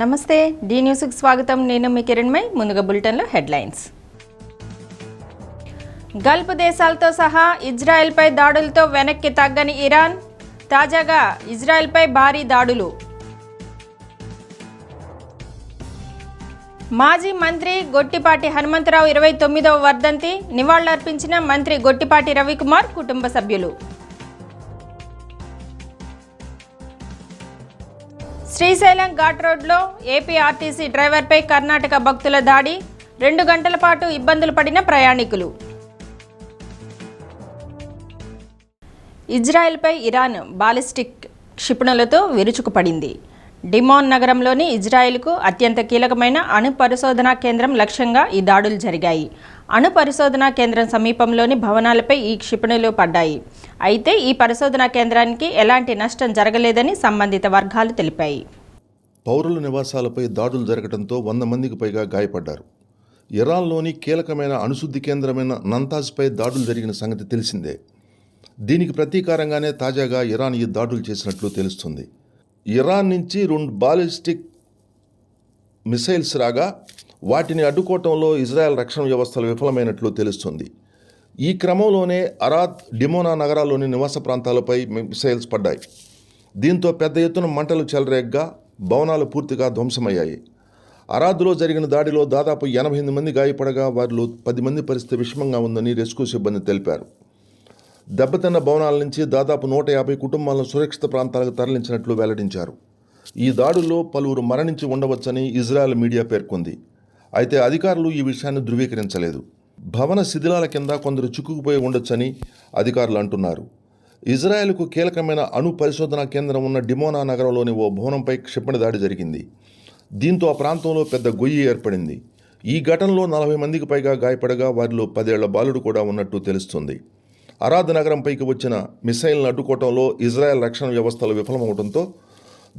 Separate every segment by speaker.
Speaker 1: నమస్తే డి న్యూస్కి స్వాగతం. నేను మీ కిరణ్మయ్. ముందుగా బులెటిన్లో హెడ్లైన్స్. గల్ఫ్ దేశాలతో సహా ఇజ్రాయెల్పై దాడులతో వెనక్కి తగ్గని ఇరాన్, తాజాగా ఇజ్రాయెల్పై భారీ దాడులు. మాజీ మంత్రి గొట్టిపాటి హనుమంతరావు 29వ వర్ధంతి, నివాళులర్పించిన మంత్రి గొట్టిపాటి రవికుమార్ కుటుంబ సభ్యులు. శ్రీశైలం ఘాట్ రోడ్లో ఏపీఆర్టీసీ డ్రైవర్పై కర్ణాటక భక్తుల దాడి, 2 గంటల పాటు ఇబ్బందులు పడిన ప్రయాణికులు. ఇజ్రాయెల్పై ఇరాన్ బాలిస్టిక్ క్షిపణులతో విరుచుకుపడింది. డిమోన్ నగరంలోని ఇజ్రాయెల్కు అత్యంత కీలకమైన అణు పరిశోధనా కేంద్రం లక్ష్యంగా ఈ దాడులు జరిగాయి. అణు పరిశోధనా కేంద్రం సమీపంలోని భవనాలపై ఈ క్షిపణులు పడ్డాయి. అయితే ఈ పరిశోధనా కేంద్రానికి ఎలాంటి నష్టం జరగలేదని సంబంధిత వర్గాలు తెలిపాయి.
Speaker 2: పౌరుల నివాసాలపై దాడులు జరగడంతో 100 మందికి పైగా గాయపడ్డారు. ఇరాన్లోని కీలకమైన అణుశుద్ధి కేంద్రమైన నంతాజ్పై దాడులు జరిగిన సంగతి తెలిసిందే. దీనికి ప్రతీకారంగానే తాజాగా ఇరాన్ ఈ దాడులు చేసినట్లు తెలుస్తుంది. ఇరాన్ నుంచి 2 బాలిస్టిక్ మిసైల్స్ రాగా వాటిని అడ్డుకోవటంలో ఇజ్రాయెల్ రక్షణ వ్యవస్థలు విఫలమైనట్లు తెలుస్తుంది. ఈ క్రమంలోనే అరాద్, డిమోనా నగరాల్లోని నివాస ప్రాంతాలపై మిసైల్స్ పడ్డాయి. దీంతో పెద్ద ఎత్తున మంటలు చెలరేగ్గా భవనాలు పూర్తిగా ధ్వంసమయ్యాయి. అరాద్లో జరిగిన దాడిలో దాదాపు 88 మంది గాయపడగా వారిలో 10 మంది పరిస్థితి విషమంగా ఉందని రెస్క్యూ సిబ్బంది తెలిపారు. దెబ్బతిన్న భవనాల నుంచి దాదాపు 150 కుటుంబాలను సురక్షిత ప్రాంతాలకు తరలించినట్లు వెల్లడించారు. ఈ దాడుల్లో పలువురు మరణించి ఉండవచ్చని ఇజ్రాయెల్ మీడియా పేర్కొంది. అయితే అధికారులు ఈ విషయాన్ని ధృవీకరించలేదు. భవన శిథిలాల కింద కొందరు చిక్కుకుపోయి ఉండొచ్చని అధికారులు అంటున్నారు. ఇజ్రాయెల్కు కీలకమైన అణు పరిశోధనా కేంద్రం ఉన్న డిమోనా నగరంలోని ఓ భవనంపై క్షిపణి దాడి జరిగింది. దీంతో ఆ ప్రాంతంలో పెద్ద గొయ్యి ఏర్పడింది. ఈ ఘటనలో 40 మందికి పైగా గాయపడగా వారిలో 10 ఏళ్ల బాలుడు కూడా ఉన్నట్టు తెలుస్తుంది. అరాద్ నగరంపైకి వచ్చిన మిసైల్ను అడ్డుకోవడంలో ఇజ్రాయెల్ రక్షణ వ్యవస్థలు విఫలమవడంతో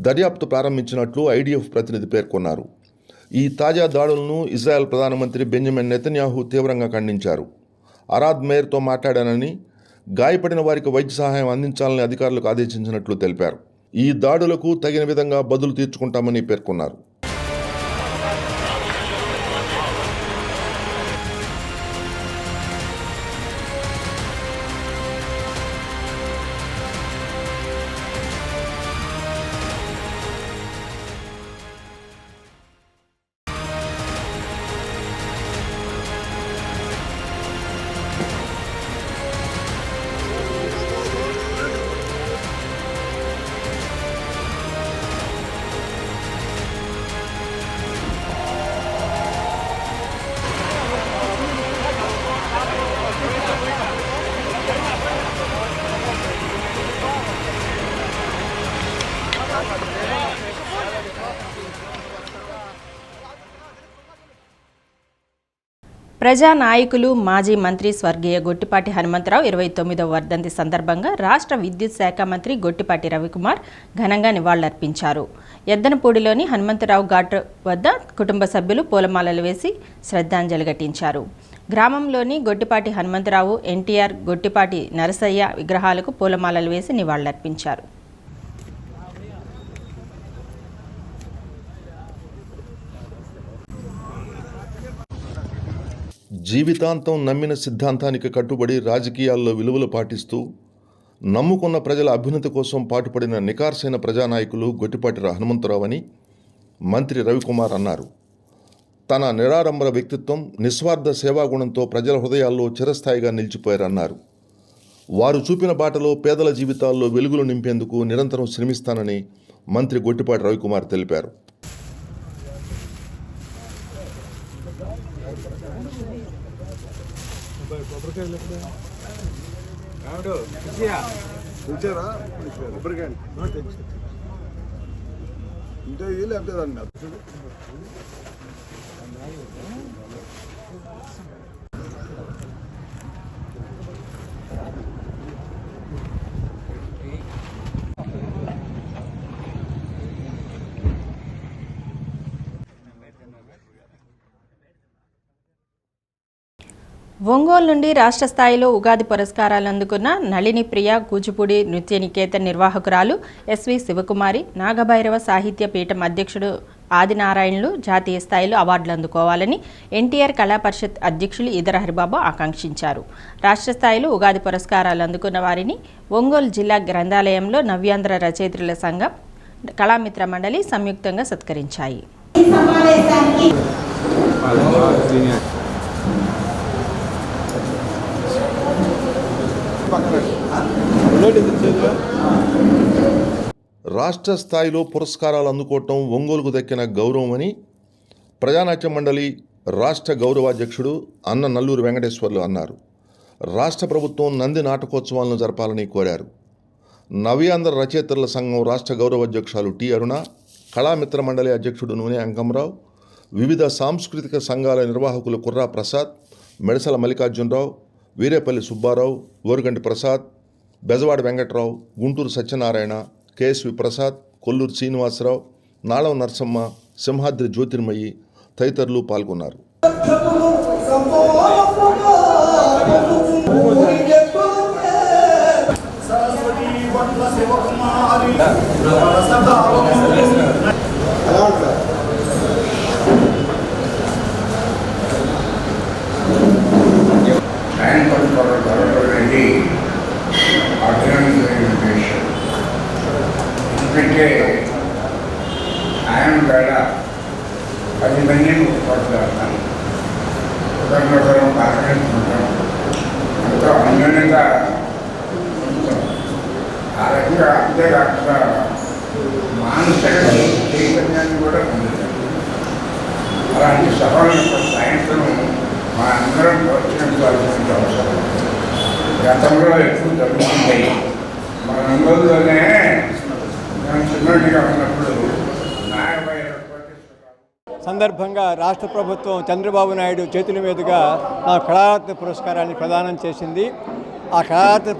Speaker 2: దర్యాప్తు ప్రారంభించినట్లు ఐడిఎఫ్ ప్రతినిధి పేర్కొన్నారు. ఈ తాజా దాడులను ఇజ్రాయెల్ ప్రధానమంత్రి బెంజమిన్ నెతన్యాహు తీవ్రంగా ఖండించారు. అరాద్ మేయర్తో మాట్లాడానని, గాయపడిన వారికి వైద్య సహాయం అందించాలని అధికారులకు ఆదేశించినట్లు తెలిపారు. ఈ దాడులకు తగిన విధంగా బదులు తీర్చుకుంటామని పేర్కొన్నారు.
Speaker 1: ప్రజా నాయకులు, మాజీ మంత్రి స్వర్గీయ గొట్టిపాటి హనుమంతరావు 29వ వర్ధంతి సందర్భంగా రాష్ట్ర విద్యుత్ శాఖ మంత్రి గొట్టిపాటి రవికుమార్ ఘనంగా నివాళులర్పించారు. ఎద్దనపూడిలోని హనుమంతరావు ఘాట్ వద్ద కుటుంబ సభ్యులు పూలమాలలు వేసి శ్రద్ధాంజలి ఘటించారు. గ్రామంలోని గొట్టిపాటి హనుమంతరావు, ఎన్టీఆర్, గొట్టిపాటి నరసయ్య విగ్రహాలకు పూలమాలలు వేసి నివాళులర్పించారు.
Speaker 2: జీవితాంతం నమ్మిన సిద్ధాంతానికి కట్టుబడి రాజకీయాల్లో విలువలు పాటిస్తూ నమ్ముకున్న ప్రజల అభ్యున్నతి కోసం పాటుపడిన నికార్సైన ప్రజానాయకులు గొట్టిపాటి హనుమంతరావు అని మంత్రి రవికుమార్ అన్నారు. తన నిరాడంబర వ్యక్తిత్వం, నిస్వార్థ సేవాగుణంతో ప్రజల హృదయాల్లో చిరస్థాయిగా నిలిచిపోయారన్నారు. వారు చూపిన బాటలో పేదల జీవితాల్లో వెలుగులు నింపేందుకు నిరంతరం శ్రమిస్తానని మంత్రి గొట్టిపాటి రవికుమార్ తెలిపారు.
Speaker 1: ఒంగోలు నుండి రాష్ట్ర స్థాయిలో ఉగాది పురస్కారాలు అందుకున్న నళిని ప్రియ కూచిపూడి నృత్య నికేతన్ నిర్వాహకురాలు ఎస్వి శివకుమారి, నాగభైరవ సాహిత్య పీఠం అధ్యక్షుడు ఆదినారాయణలు జాతీయ స్థాయిలో అవార్డులు అందుకోవాలని ఎన్టీఆర్ కళా పరిషత్ అధ్యక్షులు ఈదర హరిబాబు ఆకాంక్షించారు. రాష్ట్ర స్థాయిలో ఉగాది పురస్కారాలు అందుకున్న వారిని ఒంగోలు జిల్లా గ్రంథాలయంలో నవ్యాంధ్ర రచయిత్రుల సంఘం, కళామిత్ర మండలి సంయుక్తంగా సత్కరించాయి.
Speaker 2: రాష్ట్ర స్థాయిలో పురస్కారాలు అందుకోవటం ఒంగోలుకు దక్కిన గౌరవమని ప్రజానాట్య మండలి రాష్ట్ర గౌరవాధ్యక్షుడు అన్న నల్లూరు వెంకటేశ్వర్లు అన్నారు. రాష్ట్ర ప్రభుత్వం నంది నాటకోత్సవాలను జరపాలని కోరారు. నవ్యాంధ్ర రచయితల సంఘం రాష్ట్ర గౌరవాధ్యక్షులు టి అరుణ, కళామిత్ర మండలి అధ్యక్షుడు నూనె అంకంరావు, వివిధ సాంస్కృతిక సంఘాల నిర్వాహకులు కుర్రా ప్రసాద్, మెడసల మల్లికార్జునరావు, వీరేపల్లి సుబ్బారావు, ఓరుగంటి ప్రసాద్, బెజవాడ వెంకట్రావు, గుంటూరు సత్యనారాయణ, కేఎస్వి ప్రసాద్, కొల్లూరు శ్రీనివాసరావు, నాళం నరసమ్మ, సింహాద్రి జ్యోతిర్మయి తదితరులు పాల్గొన్నారు.
Speaker 3: ఎందుకంటే ఆయన వేళ 10 మందిని పడుతున్నాను, ఒకరినొకరు ఆకరించుకుంటాం, ఎంతో అన్యోన్యంగా ఉంటాం. ఆ రకంగా అంతేకాకుండా మానసిక చైతన్యాన్ని కూడా పొందుతాం. అలాంటి సభలను సాయంత్రం మా అందరం ప్రోత్సహించాల్సిన అవసరం. గతంలో ఎక్కువ జరుగుతుంటాయి. మన ఒంగోలులోనే చిన్నటిగా ఉన్నప్పుడు
Speaker 4: సందర్భంగా రాష్ట్ర ప్రభుత్వం చంద్రబాబు నాయుడు చేతుల మీదుగా నా కళారత్న పురస్కారాన్ని ప్రదానం చేసింది. ఆ కళారత్న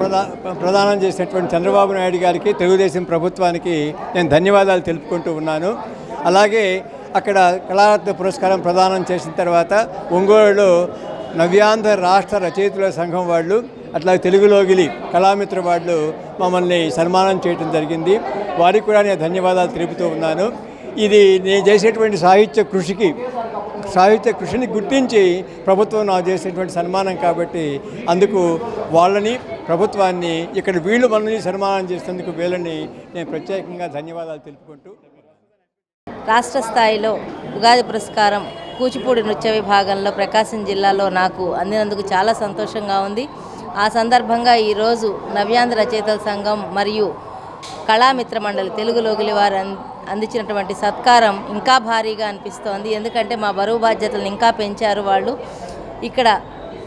Speaker 4: ప్రదానం చేసినటువంటి చంద్రబాబు నాయుడు గారికి, తెలుగుదేశం ప్రభుత్వానికి నేను ధన్యవాదాలు తెలుపుకుంటూ ఉన్నాను. అలాగే అక్కడ కళారత్న పురస్కారం ప్రదానం చేసిన తర్వాత ఒంగోలులో నవ్యాంధ్ర రాష్ట్ర రచయితల సంఘం వాళ్ళు, అట్లాగే తెలుగులోగిలి కళామిత్ర వాళ్ళు మమ్మల్ని సన్మానం చేయడం జరిగింది. వారికి కూడా నేను ధన్యవాదాలు తెలుపుతూ ఉన్నాను. ఇది నేను చేసేటువంటి సాహిత్య కృషిని గుర్తించి ప్రభుత్వం నాకు చేసేటువంటి సన్మానం కాబట్టి అందుకు వాళ్ళని, ప్రభుత్వాన్ని, ఇక్కడ వీళ్ళు మనల్ని సన్మానం చేసేందుకు వీళ్ళని నేను ప్రత్యేకంగా ధన్యవాదాలు తెలుపుకుంటూ,
Speaker 5: రాష్ట్ర స్థాయిలో ఉగాది పురస్కారం కూచిపూడి నృత్య విభాగంలో ప్రకాశం జిల్లాలో నాకు అందినందుకు చాలా సంతోషంగా ఉంది. ఆ సందర్భంగా ఈరోజు నవ్యాంధ్ర రచయితల సంఘం మరియు కళామిత్ర మండలి తెలుగులోగిలి వారు అందించినటువంటి సత్కారం ఇంకా భారీగా అనిపిస్తోంది. ఎందుకంటే మా బరువు బాధ్యతలను ఇంకా పెంచారు వాళ్ళు. ఇక్కడ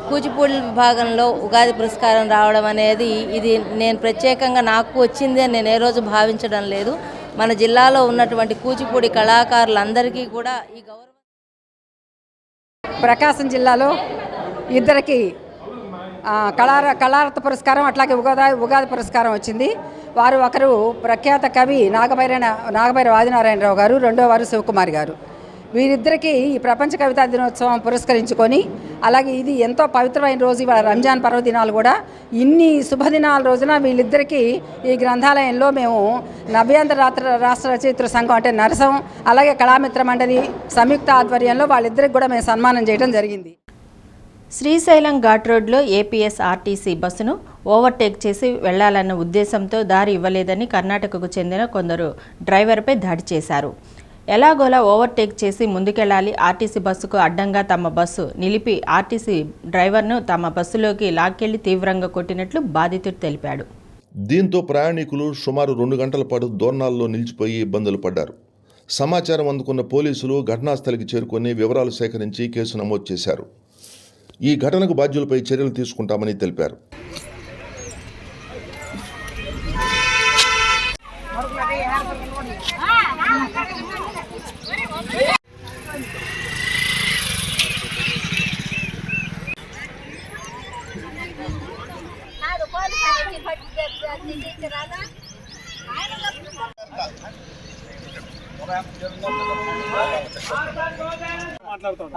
Speaker 5: కూచిపూడి విభాగంలో ఉగాది పురస్కారం రావడం అనేది ఇది నేను ప్రత్యేకంగా నాకు వచ్చింది అని నేను ఏ రోజు భావించడం లేదు. మన జిల్లాలో ఉన్నటువంటి కూచిపూడి కళాకారులందరికీ కూడా ఈ గౌరవం.
Speaker 6: ప్రకాశం జిల్లాలో ఇద్దరికి కళారత్న పురస్కారం, అట్లాగే ఉగాది పురస్కారం వచ్చింది. వారు ఒకరు ప్రఖ్యాత కవి నాగభైరవ ఆదినారాయణరావు గారు, రెండో వారు శివకుమారి గారు. వీరిద్దరికీ ఈ ప్రపంచ కవితా దినోత్సవం పురస్కరించుకొని, అలాగే ఇది ఎంతో పవిత్రమైన రోజు, ఇవాళ రంజాన్ పర్వదినాలు కూడా. ఇన్ని శుభదినాల రోజున వీళ్ళిద్దరికీ ఈ గ్రంథాలయంలో మేము నవ్యాంధ్ర రాష్ట్ర రచయితల సంఘం అంటే నరసం, అలాగే కళామిత్ర మండలి సంయుక్త ఆధ్వర్యంలో వాళ్ళిద్దరికి కూడా మేము సన్మానం చేయడం జరిగింది.
Speaker 1: శ్రీశైలం ఘాట్ రోడ్లో ఏపీఎస్ ఆర్టీసీ బస్సును ఓవర్టేక్ చేసి వెళ్లాలన్న ఉద్దేశంతో దారి ఇవ్వలేదని కర్ణాటకకు చెందిన కొందరు డ్రైవర్పై దాడి చేశారు. ఎలాగోలా ఓవర్టేక్ చేసి ముందుకెళ్లాలి, ఆర్టీసీ బస్సుకు అడ్డంగా తమ బస్సు నిలిపి ఆర్టీసీ డ్రైవర్ను తమ బస్సులోకి లాక్కెళ్లి తీవ్రంగా కొట్టినట్లు బాధితుడు తెలిపాడు.
Speaker 2: దీంతో ప్రయాణికులు సుమారు 2 గంటల పాటు దోర్నాల్లో నిలిచిపోయి ఇబ్బందులు పడ్డారు. సమాచారం అందుకున్న పోలీసులు ఘటనాస్థలికి చేరుకొని వివరాలు సేకరించి కేసు నమోదు చేశారు. ఈ ఘటనకు బాధ్యులపై చర్యలు తీసుకుంటామని తెలిపారు.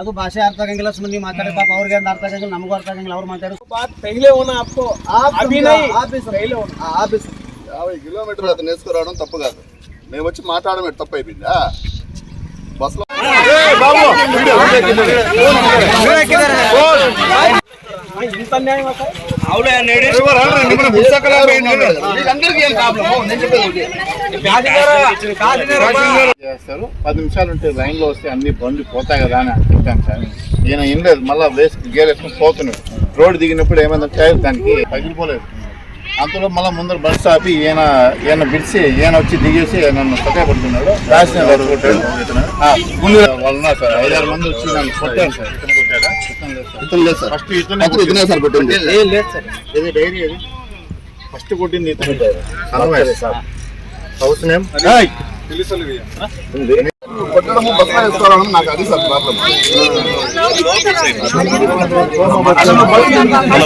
Speaker 7: ಅದು ಭಾಷೆ ಅರ್ಥ ಆಗಂಗಿಲ್ಲ, ಸುಮ್ಮನೆ ನೀವು ಮಾತಾಡಿ ಪಾಪ ಅವ್ರಿಗೆ ಅರ್ಥ ಆಗಂಗಿಲ್ಲ, ನಮಗೂ ಅರ್ಥ ಆಗಂಗಿಲ್ಲ. ಅವ್ರು ಮಾತಾಡೋ ఆఫీస్
Speaker 8: 50 కిలోమీటర్లు అతను వేసుకురావడం తప్పు కాదు. మేము వచ్చి మాట్లాడమే తప్పు అయిపోయిందా? చేస్తారు 10 నిమిషాలు ఉంటే లైన్ లో వస్తే అన్ని బండ్లు పోతాయి కదా అని అనుకుంటాను సార్. ఈయన ఏం లేదు, మళ్ళీ గేర్ వేసుకుని పోతున్నాడు. రోడ్డు దిగినప్పుడు ఏమైందంటే టైర్ దానికి పగిలిపోలేదు. అంతలో మళ్ళీ ముందర బస్ ఆపి ఈయన పిలిచి ఈయన వచ్చి దిగేసి నన్ను సహాయపడుతున్నాడు. ముందు వాళ్ళు ఉన్నారు సార్, 5-6 మంది వచ్చి నన్ను కొట్టారు సార్. ఫస్ట్ ఇది డైరీ అది ఫస్ట్ కొట్టింది ఇతను సార్. హౌస్ నేమ్ కొట్టడము బస్సులో వేసుకోవాలని నాకు అది సార్ ప్రాబ్లం.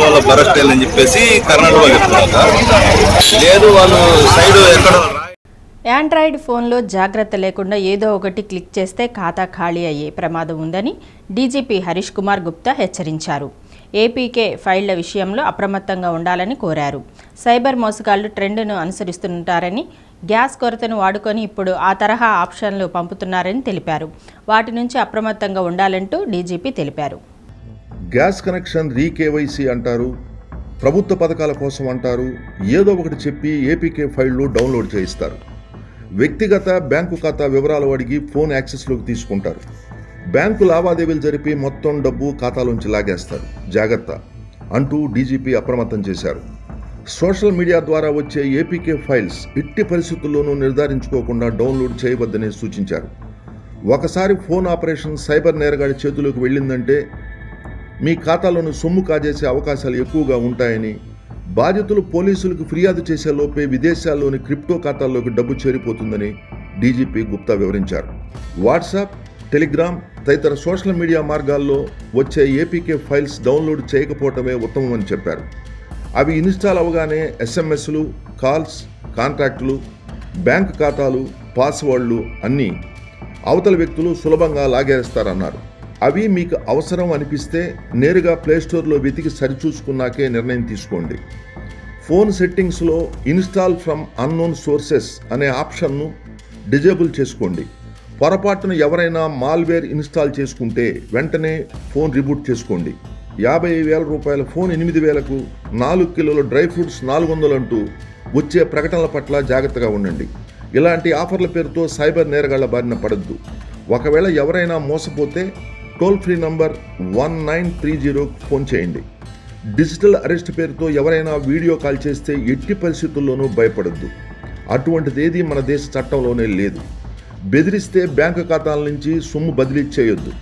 Speaker 9: వాళ్ళ బరస్ట్ అని చెప్పేసి కర్ణాటకలో చెప్తున్నారు. లేదు వాళ్ళు సైడ్ ఎక్కడ
Speaker 1: యాండ్రాయిడ్ ఫోన్లో జాగ్రత్త లేకుండా ఏదో ఒకటి క్లిక్ చేస్తే ఖాతా ఖాళీ అయ్యే ప్రమాదం ఉందని డీజీపీ హరీష్ కుమార్ గుప్తా హెచ్చరించారు. ఏపీకే ఫైళ్ల విషయంలో అప్రమత్తంగా ఉండాలని కోరారు. సైబర్ మోసగాళ్లు ట్రెండ్ను అనుసరిస్తుంటారని, గ్యాస్ కొరతను వాడుకొని ఇప్పుడు ఆ తరహా ఆప్షన్లు పంపుతున్నారని తెలిపారు. వాటి నుంచి అప్రమత్తంగా ఉండాలంటూ డీజీపీ తెలిపారు.
Speaker 2: గ్యాస్ కనెక్షన్ రీకేవైసీ అంటారు, ప్రభుత్వ పథకాల కోసం అంటారు, ఏదో ఒకటి చెప్పి ఏపీకే ఫైళ్లు డౌన్లోడ్ చేయిస్తారు. వ్యక్తిగత బ్యాంకు ఖాతా వివరాలు అడిగి ఫోన్ యాక్సెస్లోకి తీసుకుంటారు. బ్యాంకు లావాదేవీలు జరిపి మొత్తం డబ్బు ఖాతాలోంచి లాగేస్తారు. జాగ్రత్త అంటూ డీజీపీ అప్రమత్తం చేశారు. సోషల్ మీడియా ద్వారా వచ్చే ఏపీకే ఫైల్స్ ఎట్టి పరిస్థితుల్లోనూ నిర్ధారించుకోకుండా డౌన్లోడ్ చేయవద్దని సూచించారు. ఒకసారి ఫోన్ ఆపరేషన్ సైబర్ నేరగాడి చేతుల్లోకి వెళ్ళిందంటే మీ ఖాతాలోని సొమ్ము కాజేసే అవకాశాలు ఎక్కువగా ఉంటాయని, బాధితులు పోలీసులకు ఫిర్యాదు చేసే లోపే విదేశాల్లోని క్రిప్టో ఖాతాల్లోకి డబ్బు చేరిపోతుందని డీజీపీ గుప్తా వివరించారు. వాట్సాప్, టెలిగ్రామ్ తదితర సోషల్ మీడియా మార్గాల్లో వచ్చే ఏపీకే ఫైల్స్ డౌన్లోడ్ చేయకపోవటమే ఉత్తమమని చెప్పారు. అవి ఇన్స్టాల్ అవగానే ఎస్ఎంఎస్లు, కాల్స్, కాంట్రాక్టులు, బ్యాంక్ ఖాతాలు, పాస్వర్డ్లు అన్నీ అవతల వ్యక్తులు సులభంగా లాగేస్తారన్నారు. అవి మీకు అవసరం అనిపిస్తే నేరుగా ప్లేస్టోర్లో వెతికి సరిచూసుకున్నాకే నిర్ణయం తీసుకోండి. ఫోన్ సెట్టింగ్స్లో ఇన్స్టాల్ ఫ్రమ్ అన్నోన్ సోర్సెస్ అనే ఆప్షన్ను డిజేబుల్ చేసుకోండి. పొరపాటున ఎవరైనా మాల్వేర్ ఇన్స్టాల్ చేసుకుంటే వెంటనే ఫోన్ రిబూట్ చేసుకోండి. 50,000 రూపాయల ఫోన్ 8,000కు, 4 కిలోల డ్రై ఫ్రూట్స్ 400 అంటూ వచ్చే ప్రకటనల పట్ల జాగ్రత్తగా ఉండండి. ఇలాంటి ఆఫర్ల పేరుతో సైబర్ నేరగాళ్ల బారిన పడద్దు. ఒకవేళ ఎవరైనా మోసపోతే టోల్ ఫ్రీ నంబర్ 1930 ఫోన్ చేయండి. డిజిటల్ అరెస్ట్ పేరుతో ఎవరైనా వీడియో కాల్ చేస్తే ఎట్టి పరిస్థితుల్లోనూ భయపడద్దు. అటువంటిదేదీ మన దేశ చట్టంలోనే లేదు. బెదిరిస్తే బ్యాంకు ఖాతాల నుంచి సొమ్ము బదిలీ చేయొద్దు.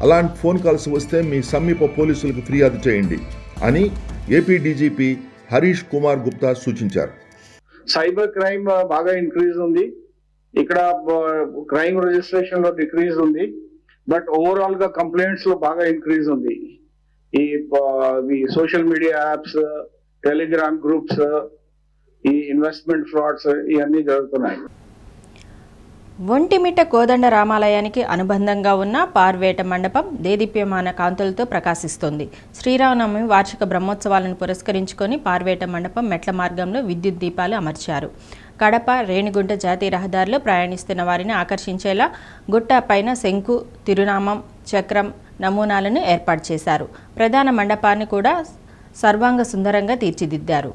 Speaker 2: అలాంటి ఫోన్ కాల్స్ వస్తే మీ సమీప పోలీసులకు ఫిర్యాదు చేయండి అని ఏపీ డీజీపీ హరీష్ కుమార్ గుప్తా సూచించారు.
Speaker 3: సైబర్ క్రైమ్ బాగా ఇంక్రీజ్ ఉంది. ఇక్కడ క్రైమ్ రిజిస్ట్రేషన్ లో డిక్రీజ్ ఉంది. బట్ ఓవరాల్ గా కంప్లైంట్స్ లో బాగా ఇంక్రీజ్ ఉంది. ఈ social media apps, Telegram groups, ఈ ఇన్వెస్ట్మెంట్ ఫ్రాడ్స్ ఇవన్నీ జరుగుతున్నాయి.
Speaker 1: ఒంటిమిట్ట కోదండ రామాలయానికి అనుబంధంగా ఉన్న పార్వేట మండపం దేదీప్యమాన కాంతులతో ప్రకాశిస్తోంది. శ్రీరామనవమి వార్షిక బ్రహ్మోత్సవాలను పురస్కరించుకొని పార్వేట మండపం మెట్ల మార్గంలో విద్యుత్ దీపాలు అమర్చారు. కడప, రేణిగుంట జాతీయ రహదారిలో ప్రయాణిస్తున్న వారిని ఆకర్షించేలా గుట్ట పైన శంకు, తిరునామం, చక్రం నమూనాలను ఏర్పాటు చేశారు. ప్రధాన మండపాన్ని కూడా సర్వాంగ సుందరంగా తీర్చిదిద్దారు.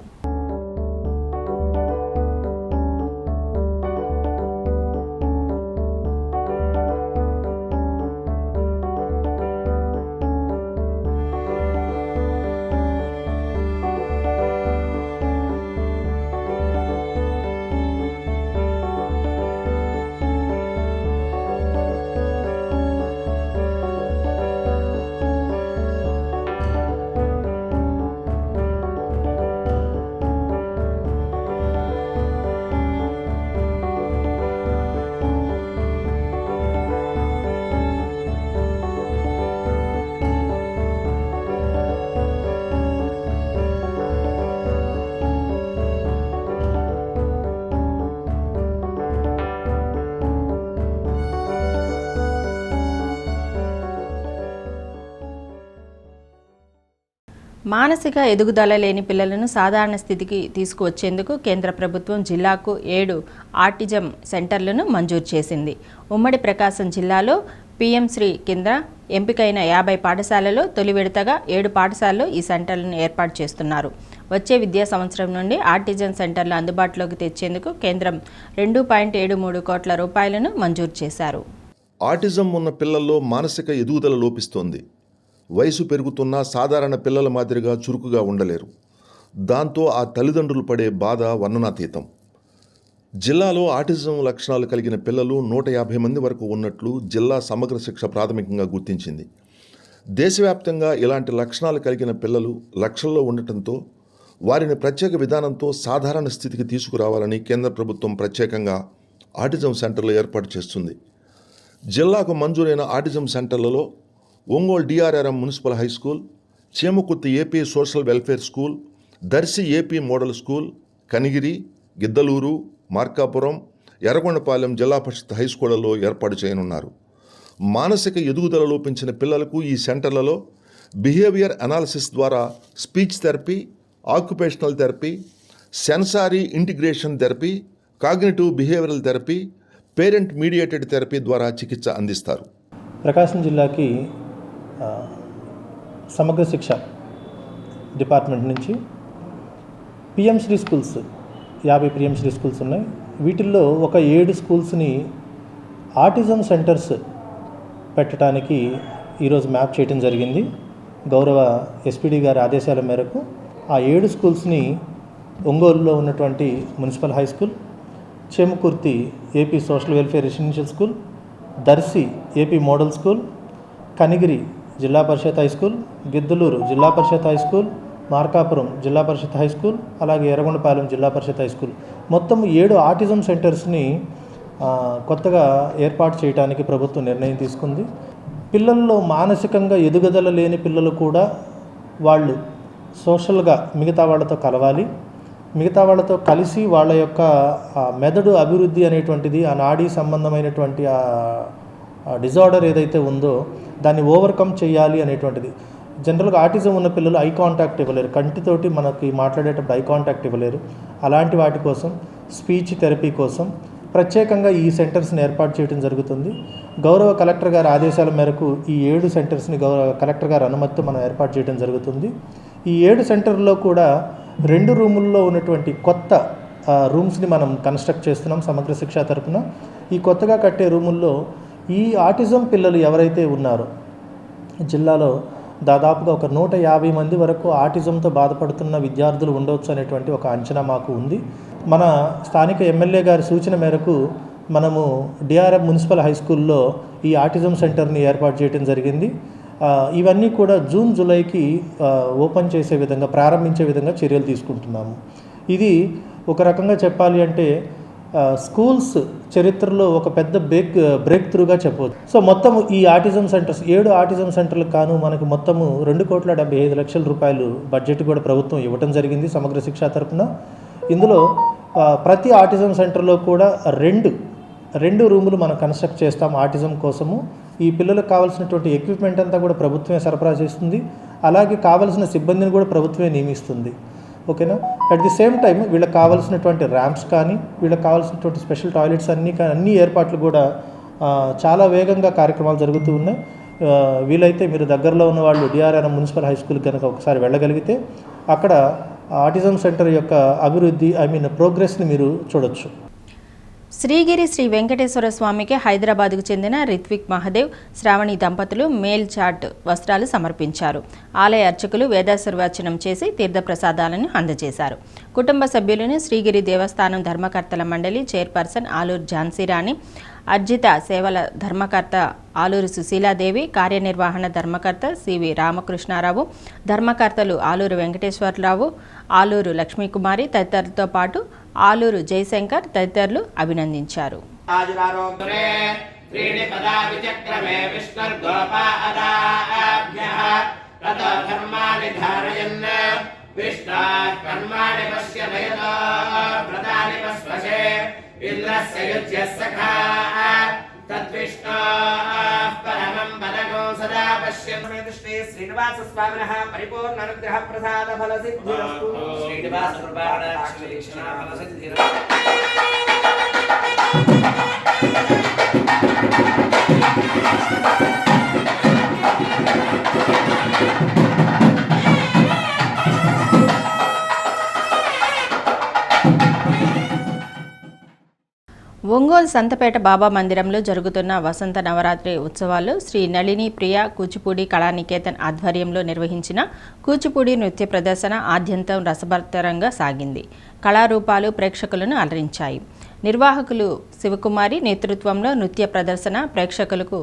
Speaker 1: మానసిక ఎదుగుదల లేని పిల్లలను సాధారణ స్థితికి తీసుకువచ్చేందుకు కేంద్ర ప్రభుత్వం జిల్లాకు 7 ఆటిజం సెంటర్లను మంజూరు చేసింది. ఉమ్మడి ప్రకాశం జిల్లాలో పీఎం శ్రీ కింద ఎంపికైన 50 పాఠశాలలో తొలి విడతగా 7 పాఠశాలలో ఈ సెంటర్లను ఏర్పాటు చేస్తున్నారు. వచ్చే విద్యా సంవత్సరం నుండి ఆటిజం సెంటర్లు అందుబాటులోకి తెచ్చేందుకు కేంద్రం 2.73 కోట్ల రూపాయలను మంజూరు చేశారు.
Speaker 2: ఆటిజం ఉన్న పిల్లల్లో మానసిక ఎదుగుదల లోపిస్తోంది. వయసు పెరుగుతున్నా సాధారణ పిల్లల మాదిరిగా చురుకుగా ఉండలేరు. దాంతో ఆ తల్లిదండ్రులు పడే బాధ వర్ణనాతీతం. జిల్లాలో ఆటిజం లక్షణాలు కలిగిన పిల్లలు 150 మంది వరకు ఉన్నట్లు జిల్లా సమగ్ర శిక్ష ప్రాథమికంగా గుర్తించింది. దేశవ్యాప్తంగా ఇలాంటి లక్షణాలు కలిగిన పిల్లలు లక్షల్లో ఉండటంతో వారిని ప్రత్యేక విధానంతో సాధారణ స్థితికి తీసుకురావాలని కేంద్ర ప్రభుత్వం ప్రత్యేకంగా ఆటిజం సెంటర్లు ఏర్పాటు చేస్తుంది. జిల్లాకు మంజూరైన ఆటిజం సెంటర్లలో Ongole DRRM municipal high school, Chimakurthi AP social welfare school, Darsi AP model school, Kanigiri, Giddalur, Markapuram, Yerragondapalem Zilla Parishad high స్కూళ్లలో ఏర్పాటు చేయనున్నారు. మానసిక ఎదుగుదల లోపించిన పిల్లలకు ఈ సెంటర్లలో బిహేవియర్ అనాలిసిస్ ద్వారా speech therapy, occupational therapy, sensory integration therapy, cognitive behavioural therapy, parent mediated therapy ద్వారా చికిత్స అందిస్తారు.
Speaker 10: ప్రకాశం జిల్లాకి సమగ్ర శిక్ష డిపార్ట్మెంట్ నుంచి PM Shri schools 50 PM Shri schools ఉన్నాయి. వీటిల్లో ఒక 7 స్కూల్స్ని ఆటిజం సెంటర్స్ పెట్టడానికి ఈరోజు మ్యాప్ చేయడం జరిగింది. గౌరవ ఎస్పీడీ గారి ఆదేశాల మేరకు ఆ 7 స్కూల్స్ని ఒంగోలులో ఉన్నటువంటి municipal high school, Chimakurthi AP social welfare residential school, Darsi AP model school, Kanigiri Zilla Parishad high school, Giddalur జిల్లా పరిషత్ హై స్కూల్, మార్కాపురం జిల్లా పరిషత్ హై స్కూల్, అలాగే ఎర్రగొండపాలెం జిల్లా పరిషత్ హై స్కూల్, మొత్తం 7 ఆటిజం సెంటర్స్ని కొత్తగా ఏర్పాటు చేయడానికి ప్రభుత్వం నిర్ణయం తీసుకుంది. పిల్లల్లో మానసికంగా ఎదుగుదల లేని పిల్లలు కూడా వాళ్ళు సోషల్గా మిగతా వాళ్ళతో కలవాలి, మిగతా వాళ్ళతో కలిసి వాళ్ళ యొక్క మెదడు అభివృద్ధి అనేటువంటిది, ఆ నాడీ సంబంధమైనటువంటి ఆ డిజార్డర్ ఏదైతే ఉందో దాన్ని ఓవర్కమ్ చేయాలి అనేటువంటిది. జనరల్గా ఆటిజం ఉన్న పిల్లలు ఐ కాంటాక్ట్ ఇవ్వలేరు, కంటితోటి మనకి మాట్లాడేటప్పుడు ఐ కాంటాక్ట్ ఇవ్వలేరు. అలాంటి వాటి కోసం స్పీచ్ థెరపీ కోసం ప్రత్యేకంగా ఈ సెంటర్స్ని ఏర్పాటు చేయడం జరుగుతుంది. గౌరవ కలెక్టర్ గారి ఆదేశాల మేరకు ఈ 7 సెంటర్స్ని గౌరవ కలెక్టర్ గారి అనుమతితో మనం ఏర్పాటు చేయడం జరుగుతుంది. ఈ 7 సెంటర్లో కూడా 2 రూముల్లో ఉన్నటువంటి కొత్త రూమ్స్ని మనం కన్స్ట్రక్ట్ చేస్తున్నాం సమగ్ర శిక్ష తరపున. ఈ కొత్తగా కట్టే రూముల్లో ఈ ఆటిజం పిల్లలు ఎవరైతే ఉన్నారో జిల్లాలో దాదాపుగా ఒక 150 మంది వరకు ఆటిజంతో బాధపడుతున్న విద్యార్థులు ఉండవచ్చు అనేటువంటి ఒక అంచనా మాకు ఉంది. మన స్థానిక ఎమ్మెల్యే గారి సూచన మేరకు మనము డిఆర్ఎం మున్సిపల్ హై స్కూల్లో ఈ ఆటిజం సెంటర్ని ఏర్పాటు చేయడం జరిగింది. ఇవన్నీ కూడా జూన్ జూలైకి ఓపెన్ చేసే విధంగా, ప్రారంభించే విధంగా చర్యలు తీసుకుంటున్నాము. ఇది ఒక రకంగా చెప్పాలి అంటే స్కూల్స్ చరిత్రలో ఒక పెద్ద బ్రేక్ త్రూగా చెప్పవచ్చు. సో మొత్తం ఈ ఆటిజం సెంటర్స్ 7 ఆటిజం సెంటర్లకు కాను మనకు మొత్తము 2,75,00,000 రూపాయలు బడ్జెట్ కూడా ప్రభుత్వం ఇవ్వడం జరిగింది సమగ్ర శిక్ష తరపున. ఇందులో ప్రతి ఆటిజం సెంటర్లో కూడా 2 రూములు మనం కన్స్ట్రక్ట్ చేస్తాం ఆటిజం కోసము. ఈ పిల్లలకు కావాల్సినటువంటి ఎక్విప్మెంట్ అంతా కూడా ప్రభుత్వమే సరఫరా చేస్తుంది. అలాగే కావాల్సిన సిబ్బందిని కూడా ప్రభుత్వమే నియమిస్తుంది. ఓకేనా. అట్ ది సేమ్ టైం వీళ్ళకి కావాల్సినటువంటి ర్యాంప్స్ కానీ, వీళ్ళకి కావాల్సినటువంటి స్పెషల్ టాయిలెట్స్ అన్ని ఏర్పాట్లు కూడా చాలా వేగంగా కార్యక్రమాలు జరుగుతూ ఉన్నాయి. వీలైతే మీరు దగ్గరలో ఉన్న వాళ్ళు డిఆర్ఆర్ఎం మున్సిపల్ హై స్కూల్కి కనుక ఒకసారి వెళ్ళగలిగితే అక్కడ ఆటిజం సెంటర్ యొక్క అభివృద్ధి ప్రోగ్రెస్ని మీరు చూడొచ్చు.
Speaker 1: శ్రీగిరి శ్రీ వెంకటేశ్వర స్వామికి హైదరాబాద్కు చెందిన రిత్విక్ మహదేవ్, శ్రావణి దంపతులు మేల్ చాట్ వస్త్రాలు సమర్పించారు. ఆలయ అర్చకులు వేదాశీర్వచనం చేసి తీర్థప్రసాదాలను అందజేశారు. కుటుంబ సభ్యులను శ్రీగిరి దేవస్థానం ధర్మకర్తల మండలి చైర్పర్సన్ ఆలూరు ఝాన్సీరాణి, అర్జిత సేవల ధర్మకర్త ఆలూరు సుశీలాదేవి, కార్యనిర్వహణ ధర్మకర్త సివి రామకృష్ణారావు, ధర్మకర్తలు ఆలూరు వెంకటేశ్వరరావు, ఆలూరు లక్ష్మీకుమారి తదితరులతో పాటు ఆలూరు జయశంకర్ తదితరులు అభినందించారు.
Speaker 11: శ్రీనివాస శ్రీనివాస స్వామినః పరిపూర్ణ అనుగ్రహ ప్రసాద ఫల సిద్ధిరస్తు. శ్రీనివాస కృపాకటాక్ష ఫల సిద్ధిరస్తు.
Speaker 1: ఒంగోలు సంతపేట బాబా మందిరంలో జరుగుతున్న వసంత నవరాత్రి ఉత్సవాలు శ్రీ నళిని ప్రియ కూచిపూడి కళానికేతన్ ఆధ్వర్యంలో నిర్వహించిన కూచిపూడి నృత్య ప్రదర్శన ఆద్యంతం రసభరితంగా సాగింది. కళారూపాలు ప్రేక్షకులను అలరించాయి. నిర్వాహకులు శివకుమారి నేతృత్వంలో నృత్య ప్రదర్శన ప్రేక్షకులకు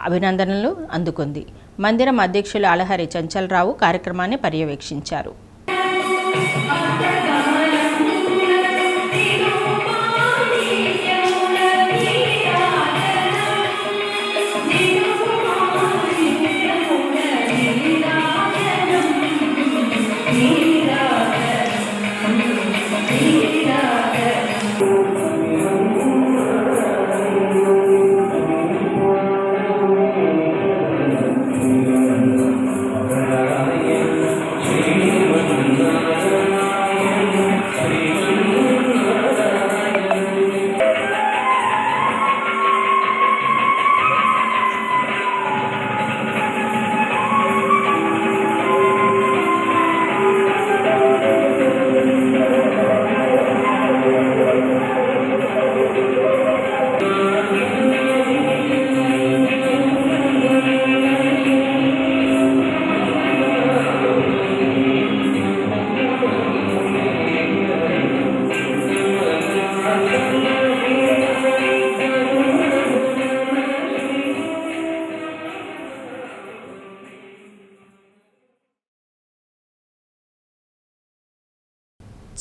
Speaker 1: అభినందనలు అందుకుంది. మందిరం అధ్యక్షులు అలహరి చంచలరావు కార్యక్రమాన్ని పర్యవేక్షించారు.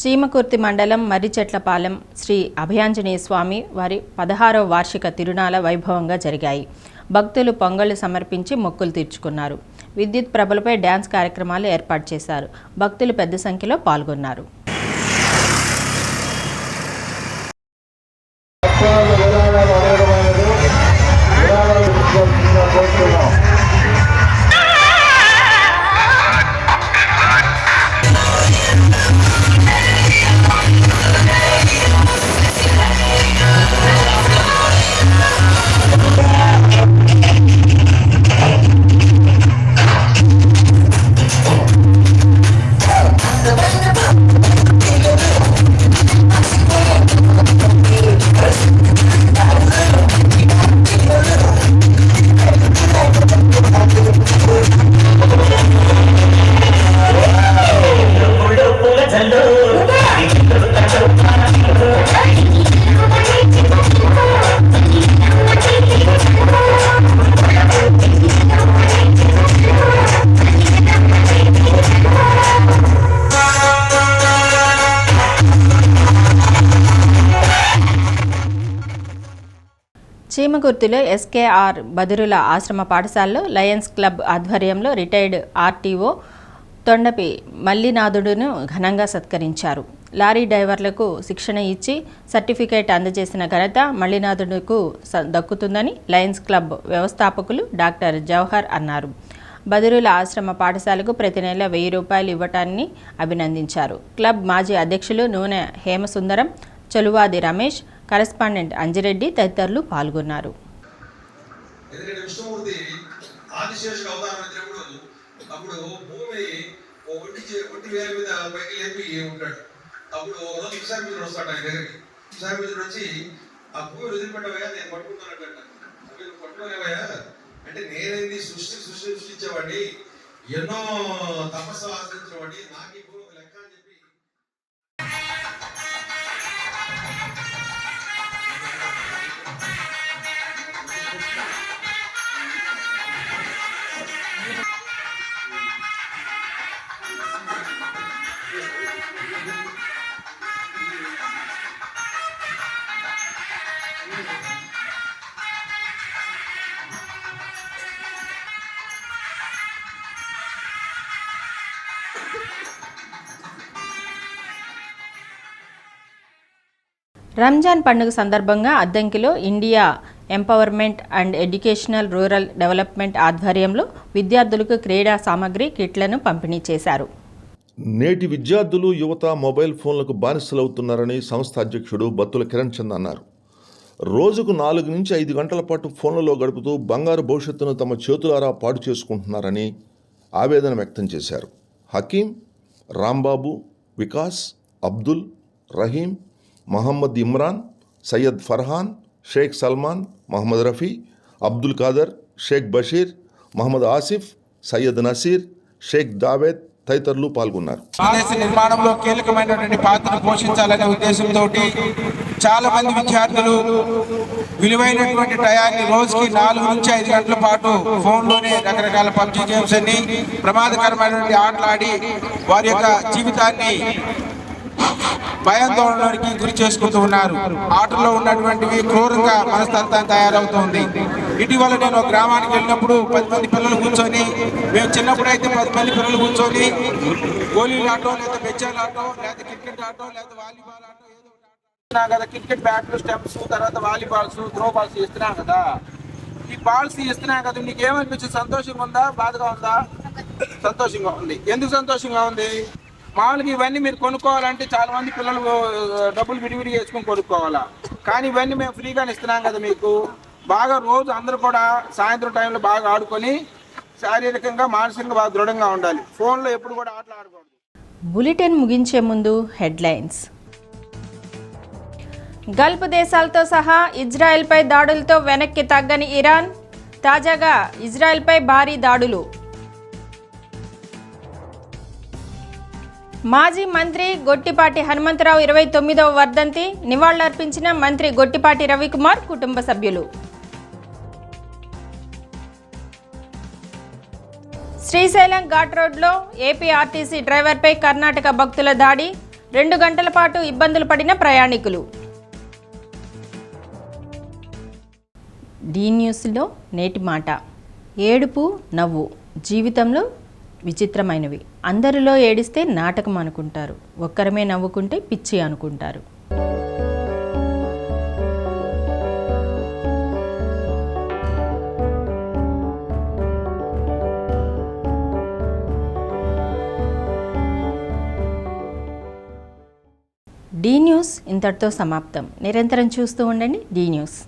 Speaker 1: చీమకుర్తి మండలం మర్రిచెట్లపాలెం శ్రీ అభయాంజనేయ స్వామి వారి 16వ వార్షిక తిరునాళ వైభవంగా జరిగాయి. భక్తులు పొంగళ్లు సమర్పించి మొక్కులు తీర్చుకున్నారు. విద్యుత్ ప్రభలపై డ్యాన్స్ కార్యక్రమాలు ఏర్పాటు చేశారు. భక్తులు పెద్ద సంఖ్యలో పాల్గొన్నారు. చీమకుర్తిలో ఎస్కేఆర్ బదిరుల ఆశ్రమ పాఠశాలలో లయన్స్ క్లబ్ ఆధ్వర్యంలో రిటైర్డ్ ఆర్టీఓ తొండపి మల్లినాథుడును ఘనంగా సత్కరించారు. లారీ డ్రైవర్లకు శిక్షణ ఇచ్చి సర్టిఫికేట్ అందజేసిన ఘనత మల్లినాథుడుకు దక్కుతుందని లయన్స్ క్లబ్ వ్యవస్థాపకులు డాక్టర్ జవహర్ అన్నారు. బదిరుల ఆశ్రమ పాఠశాలకు ప్రతి నెల 1000 రూపాయలు ఇవ్వటాన్ని అభినందించారు. క్లబ్ మాజీ అధ్యక్షులు నూనె హేమసుందరం, చలువాది రమేష్, కరెస్పాండెంట్ అంజిరెడ్డి తదితరులు పాల్గొన్నారు.
Speaker 12: అప్పుడు భూమి ఒంటి వేల మీద పైకి లేపి ఉంటాడు. అప్పుడు ఒక రోజు విశాఖమిత్రుడు వస్తాడు ఆయన దగ్గరికి. విశాఖమిత్రుడు వచ్చి ఆ భూమిని వదిలిపెట్టవయ్యా, నేను పట్టుకుంటానంట. నువ్వు పట్టుకోలేవయ్యా అంటే, నేనేంది సృష్టించేవాడిని, ఎన్నో తపస్సు ఆచరించేవాడిని, నాకు ఈ భూమి లెక్క అని చెప్పి
Speaker 1: రంజాన్ పండుగ సందర్భంగా అద్దంకిలో India empowerment and educational rural development ఆధ్వర్యంలో విద్యార్థులకు క్రీడా సామగ్రి కిట్లను పంపిణీ చేశారు.
Speaker 2: నేటి విద్యార్థులు యువత మొబైల్ ఫోన్లకు బానిసలవుతున్నారని సంస్థ అధ్యక్షుడు బత్తుల కిరణ్ చంద్ అన్నారు. రోజుకు 4 నుంచి 5 గంటల పాటు ఫోన్లలో గడుపుతూ బంగారు భవిష్యత్తును తమ చేతులారా పాడు చేసుకుంటున్నారని ఆవేదన వ్యక్తం చేశారు. హకీం, రాంబాబు, వికాస్, అబ్దుల్, రహీం, మహమ్మద్ ఇమ్రాన్, సయ్యద్ ఫర్హాన్, షేక్ సల్మాన్, మహమ్మద్ రఫీ, అబ్దుల్ ఖాదర్, షేక్ బషీర్, మహమ్మద్ ఆసిఫ్, సయ్యద్ నసీర్, షేక్ దావేద్ తదితరులు పాల్గొన్నారు.
Speaker 13: దేశ నిర్మాణంలో కీలకమైనటువంటి పాత్రను పోషించాలనే ఉద్దేశంతో చాలా మంది విద్యార్థులు విలువైనటువంటి టయాన్ని రోజుకి 4 నుంచి 5 గంటల పాటు ఫోన్లోనే రకరకాల పబ్జీ గేమ్స్ అన్ని ప్రమాదకరమైనటువంటి ఆటలాడి వారి యొక్క జీవితాన్ని భయాందోళనకి గురి చేసుకుంటూ ఉన్నారు. ఆటల్లో ఉన్నటువంటివి క్రూరంగా మనస్తత్వం తయారవుతుంది. ఇటీవల నేను గ్రామానికి వెళ్ళినప్పుడు 10 మంది పిల్లలు కూర్చొని, మేము చిన్నప్పుడు అయితే 10 మంది పిల్లలు కూర్చొని గోళీలు ఆటో లేదా బెచ్చాల ఆటో లేదా క్రికెట్ ఆటో లేదా వాలీబాల్ ఆటో ఏదో ఇస్తున్నాం కదా. క్రికెట్ బ్యాట్లు, స్టెంప్స్, తర్వాత వాలీబాల్స్, త్రో బాల్స్ ఇస్తున్నాం కదా. ఈ బాల్స్ ఇస్తున్నాం కదా, నీకు ఏమనిపించింది? సంతోషంగా ఉందా, బాధగా ఉందా? సంతోషంగా ఉంది. ఎందుకు సంతోషంగా ఉంది? మామూలుగా ఇవన్నీ మీరు కొనుక్కోవాలంటే చాలా మంది పిల్లలు డబ్బులు విడివిడి చేసుకుని కొనుక్కోవాలా. కానీ ఇవన్నీ మేము ఫ్రీగానే ఇస్తున్నాం కదా మీకు. బాగా రోజు అందరూ కూడా సాయంత్రం టైంలో బాగా ఆడుకొని శారీరకంగా మానసికంగా బాగా దృఢంగా ఉండాలి. ఫోన్లో ఎప్పుడు కూడా ఆటలు ఆడకూడదు.
Speaker 1: బులెటిన్ ముగించే ముందు హెడ్లైన్స్. గల్ఫ్ దేశాలతో సహా ఇజ్రాయెల్పై దాడులతో వెనక్కి తగ్గని ఇరాన్, తాజాగా ఇజ్రాయెల్పై భారీ దాడులు. మాజీ మంత్రి గొట్టిపాటి హనుమంతరావు 29వ వర్ధంతి, నివాళులర్పించిన మంత్రి గొట్టిపాటి రవికుమార్ కుటుంబ సభ్యులు. శ్రీశైలం ఘాట్ రోడ్లో ఏపీ ఆర్టీసీ డ్రైవర్పై కర్ణాటక భక్తుల దాడి, 2 గంటల పాటు ఇబ్బందులు పడిన ప్రయాణికులు. డి న్యూస్లో నేటి మాట. ఏడుపు, నవ్వు జీవితంలో విచిత్రమైనవి. అందరిలో ఏడిస్తే నాటకం అనుకుంటారు, ఒక్కరమే నవ్వుకుంటే పిచ్చి అనుకుంటారు. డి న్యూస్ ఇంతటితో సమాప్తం. నిరంతరం చూస్తూ ఉండండి డి న్యూస్.